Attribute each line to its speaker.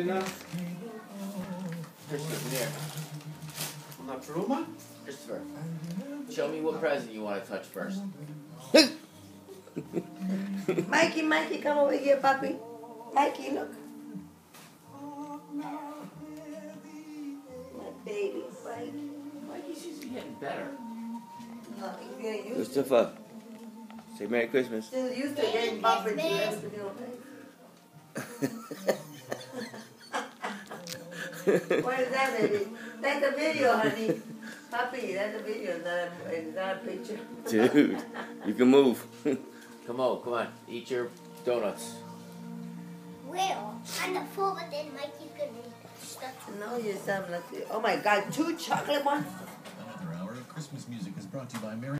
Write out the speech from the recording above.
Speaker 1: now?
Speaker 2: Christopher, here.
Speaker 1: Una pluma?
Speaker 2: Christopher, show me what present you want to touch first.
Speaker 3: Mikey, come over here, puppy. Mikey, look. My baby, Mikey.
Speaker 2: Mikey seems to be getting better.
Speaker 3: No, he's getting used to it.
Speaker 4: Christopher, say Merry Christmas.
Speaker 3: Still used to getting bumping to everything. What is that, baby? That's a video, honey. Puppy, that's a video, it's not a picture.
Speaker 4: Dude, you can move.
Speaker 2: Come on. Eat your donuts.
Speaker 5: Well, on the floor, but then Mikey's gonna be stuck.
Speaker 3: No, you sound like, oh my God, 2 chocolate ones?
Speaker 6: Another hour of Christmas music is brought to you by Mary.